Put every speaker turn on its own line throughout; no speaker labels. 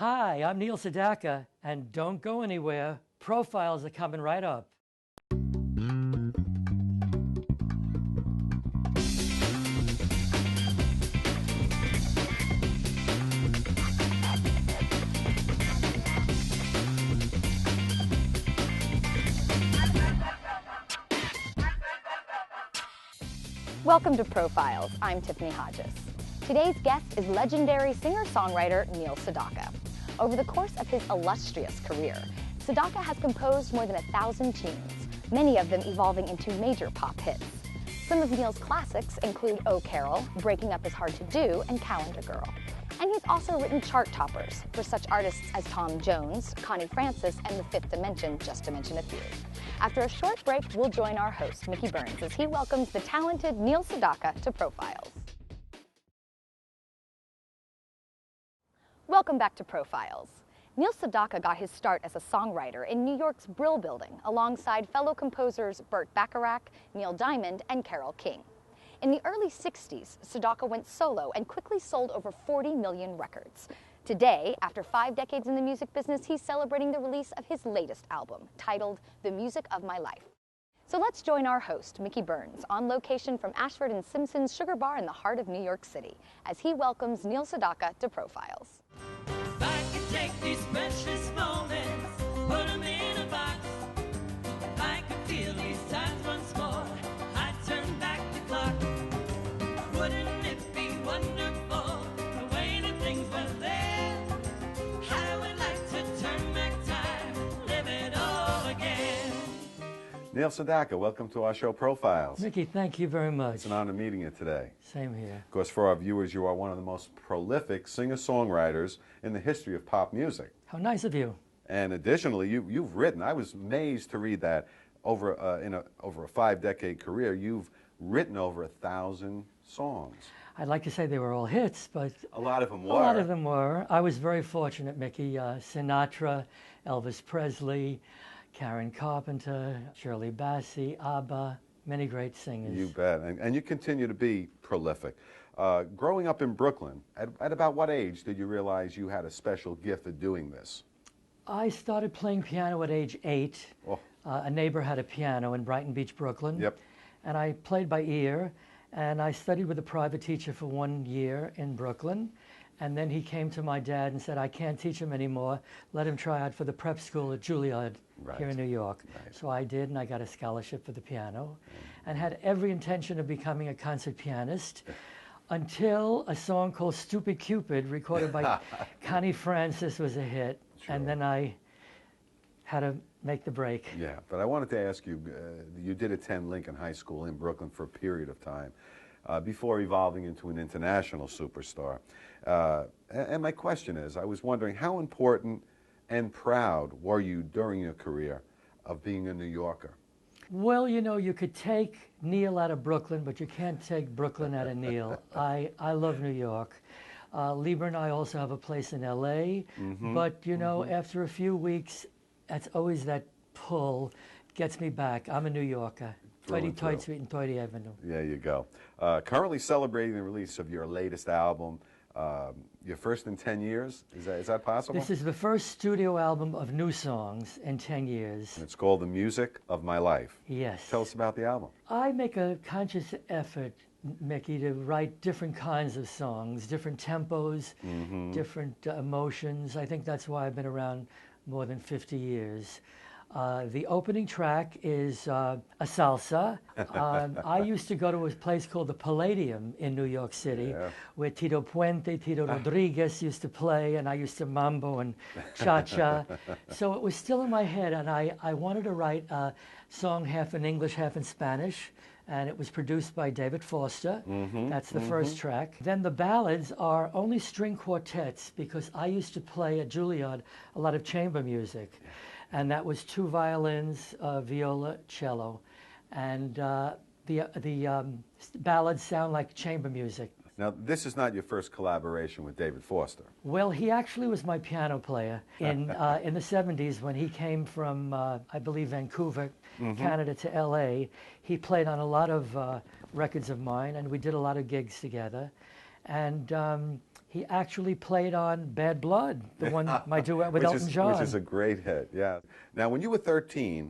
Hi, I'm Neil Sedaka, and don't go anywhere. Profiles are coming right up.
Welcome to Profiles. I'm Tiffany Hodges. Today's guest is legendary singer-songwriter Neil Sedaka. Over the course of his illustrious career, Sedaka has composed more than 1,000 tunes, many of them evolving into major pop hits. Some of Neil's classics include Oh Carole, Breaking Up Is Hard to Do, and Calendar Girl. And he's also written chart toppers for such artists as Tom Jones, Connie Fransis, and The Fifth Dimension, just to mention a few. After a short break, we'll join our host, Mickey Burns, as he welcomes the talented Neil Sedaka to Profiles. Welcome back to Profiles. Neil Sedaka got his start as a songwriter in New York's Brill building alongside fellow composers Burt Bacharach, Neil Diamond, and Carole King. In the early 60s, Sedaka went solo and quickly sold over 40 million records. Today, after 5 decades in the music business, he's celebrating the release of his latest album, titled The Music of My Life. So let's join our host, Mickey Burns, on location from Ashford and Simpson's Sugar Bar in the heart of New York City, as he welcomes Neil Sedaka to Profiles.
If I could take these precious moments, put them in a box. If I could feel these times once more, I'd turn back the clock. Wouldn't it be wonderful, the way that things were then? I would like to turn back time, live it all again.
Neil Sedaka, welcome to our show Profiles.
Mickey, thank you very much.
It's an honor meeting you today.
Same here.
Of course, for our viewers, you are one of the most prolific singer-songwriters in the history of pop music.
How nice of you.
And additionally, you've written, I was amazed to read that, over a 5-decade career, you've written over 1,000 songs.
I'd like to say they were all hits, but
A lot of them were.
a lot of them were. I was very fortunate, Mickey. Sinatra, Elvis Presley, Karen Carpenter, Shirley Bassey, ABBA, many great singers.
You bet. And you continue to be prolific. Growing up in Brooklyn, at about what age did you realize you had a special gift at doing this?
I started playing piano at age 8.
Oh.
A neighbor had a piano in Brighton Beach, Brooklyn.
Yep.
And I played by ear, and I studied with a private teacher for 1 year in Brooklyn. And then he came to my dad and said, I can't teach him anymore. Let him try out for the prep school at Juilliard here in New York.
Right.
So I did, and I got a scholarship for the piano and had every intention of becoming a concert pianist until a song called Stupid Cupid, recorded by Connie Fransis, was a hit.
Sure.
And then I had to make the break.
Yeah, but I wanted to ask you, you did attend Lincoln High School in Brooklyn for a period of time before evolving into an international superstar. And my question is, I was wondering, how important and proud were you during your career of being a New Yorker?
Well, you know, you could take Neil out of Brooklyn, but you can't take Brooklyn out of Neil. I love New York. Lieber and I also have a place in L.A., but, you know, after a few weeks, that's always that pull gets me back. I'm a New Yorker.
Through
30 Street and 30 Avenue.
There you go. Currently celebrating the release of your latest album, your first in 10 years. Is that possible?
This is the first studio album of new songs in 10 years.
And it's called The Music of My Life.
Yes.
Tell us about the album.
I make a conscious effort, Mickey, to write different kinds of songs, different tempos, different emotions. I think that's why I've been around more than 50 years. The opening track is a salsa. I used to go to a place called the Palladium in New York City, where Tito Puente, Tito Rodriguez used to play, and I used to mambo and cha-cha. So it was still in my head, and I wanted to write a song half in English, half in Spanish, and it was produced by David Foster. That's the first track. Then the ballads are only string quartets, because I used to play at Juilliard a lot of chamber music. And that was 2 violins, viola, cello. And the ballads sound like chamber music.
Now, this is not your first collaboration with David Foster.
Well, he actually was my piano player in the 70s when he came from, I believe, Vancouver, Canada to L.A. He played on a lot of records of mine, and we did a lot of gigs together. And He actually played on Bad Blood, the one, my duet with Elton John.
Which is a great hit, yeah. Now, when you were 13,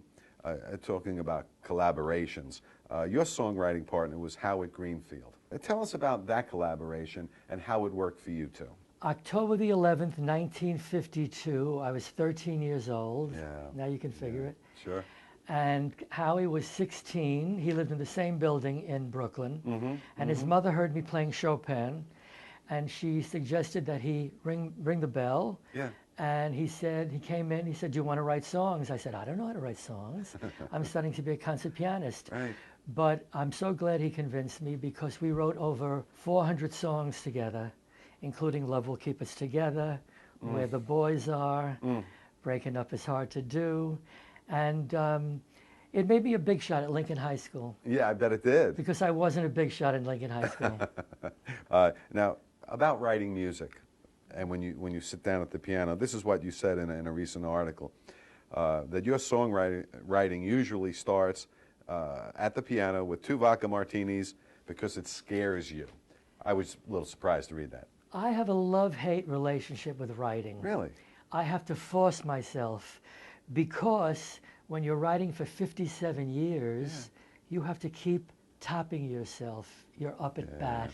talking about collaborations, your songwriting partner was Howard Greenfield. Tell us about that collaboration and how it worked for you two.
October the 11th, 1952, I was 13 years old.
Yeah.
Now you can figure it.
Sure.
And Howie was 16. He lived in the same building in Brooklyn. And his mother heard me playing Chopin, and she suggested that he ring the bell.
Yeah.
And he came in, he said, "Do you want to write songs?" I said, "I don't know how to write songs. I'm studying to be a concert pianist."
Right.
But I'm so glad he convinced me, because we wrote over 400 songs together, including Love Will Keep Us Together, Where the Boys Are, Breaking Up Is Hard to Do. And it made me a big shot at Lincoln High School.
Yeah, I bet it did.
Because I wasn't a big shot in Lincoln High School.
Now, about writing music, and when you sit down at the piano, this is what you said in a recent article, that your songwriting usually starts at the piano with 2 vodka martinis because it scares you. I was a little surprised to read that.
I have a love-hate relationship with writing.
Really?
I have to force myself, because when you're writing for 57 years, you have to keep topping yourself. You're up at bat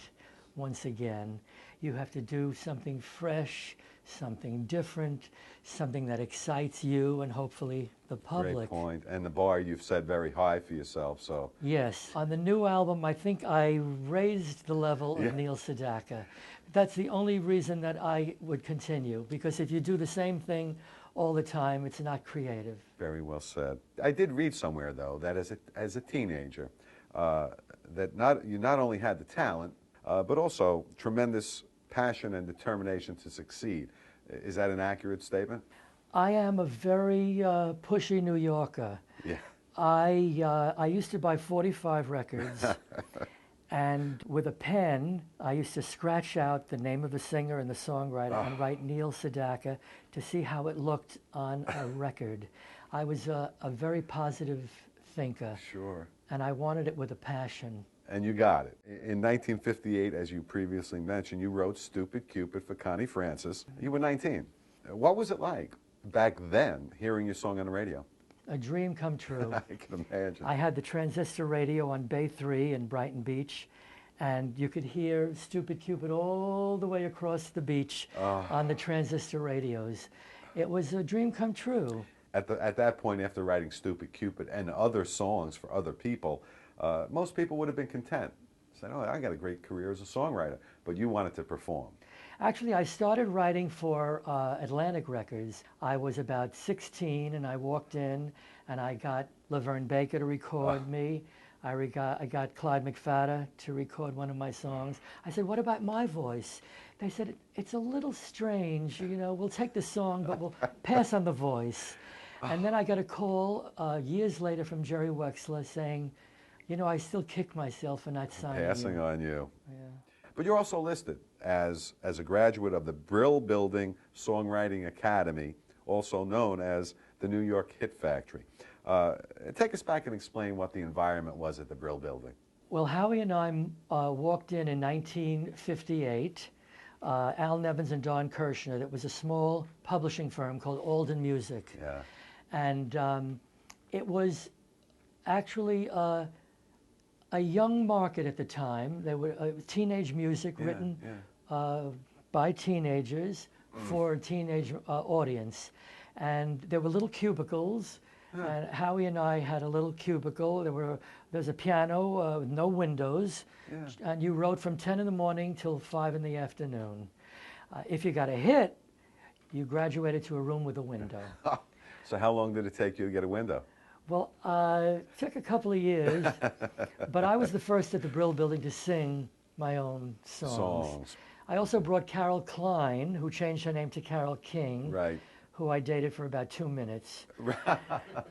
once again. You have to do something fresh, something different, something that excites you and hopefully the public.
Great point. And the bar, you've set very high for yourself, so.
Yes. On the new album, I think I raised the level of Neil Sedaka. That's the only reason that I would continue, because if you do the same thing all the time, it's not creative.
Very well said. I did read somewhere, though, that as a teenager, that you not only had the talent, but also tremendous passion and determination to succeed. Is that an accurate statement?
I am a very pushy New Yorker.
Yeah.
I used to buy 45 records, and with a pen, I used to scratch out the name of the singer and the songwriter and write Neil Sedaka to see how it looked on a record. I was a very positive thinker.
Sure.
And I wanted it with a passion.
And you got it. In 1958, as you previously mentioned, you wrote Stupid Cupid for Connie Fransis. You were 19. What was it like back then, hearing your song on the radio?
A dream come true.
I can imagine.
I had the transistor radio on Bay 3 in Brighton Beach, and you could hear Stupid Cupid all the way across the beach on the transistor radios. It was a dream come true.
At that point, after writing Stupid Cupid and other songs for other people, most people would have been content. Said, "Oh, I got a great career as a songwriter," but you wanted to perform.
Actually, I started writing for Atlantic Records. I was about 16, and I walked in, and I got Laverne Baker to record me. I got Clyde McFadden to record one of my songs. I said, "What about my voice?" They said, "It's a little strange. You know, we'll take the song, but we'll pass on the voice." And then I got a call years later from Jerry Wexler saying, "You know, I still kick myself for not signing you."
Passing on you.
Yeah.
But you're also listed as a graduate of the Brill Building Songwriting Academy, also known as the New York Hit Factory. Take us back and explain what the environment was at the Brill Building.
Well, Howie and I walked in 1958. Al Nevins and Don Kirshner. It was a small publishing firm called Alden Music.
Yeah.
And it was actually a young market at the time. There were teenage music written by teenagers for a teenage audience. And there were little cubicles, and Howie and I had a little cubicle. There's a piano with no windows, and you wrote from 10 in the morning till 5 in the afternoon. If you got a hit, you graduated to a room with a window.
So how long did it take you to get a window?
Well, it took a couple of years, but I was the first at the Brill Building to sing my own songs. I also brought Carole Klein, who changed her name to Carole King,
Right.
who I dated for about 2 minutes.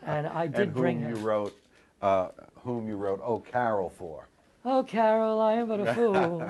And I did bring her.
Whom you wrote "Oh, Carol" for.
"Oh, Carol, I am but a fool."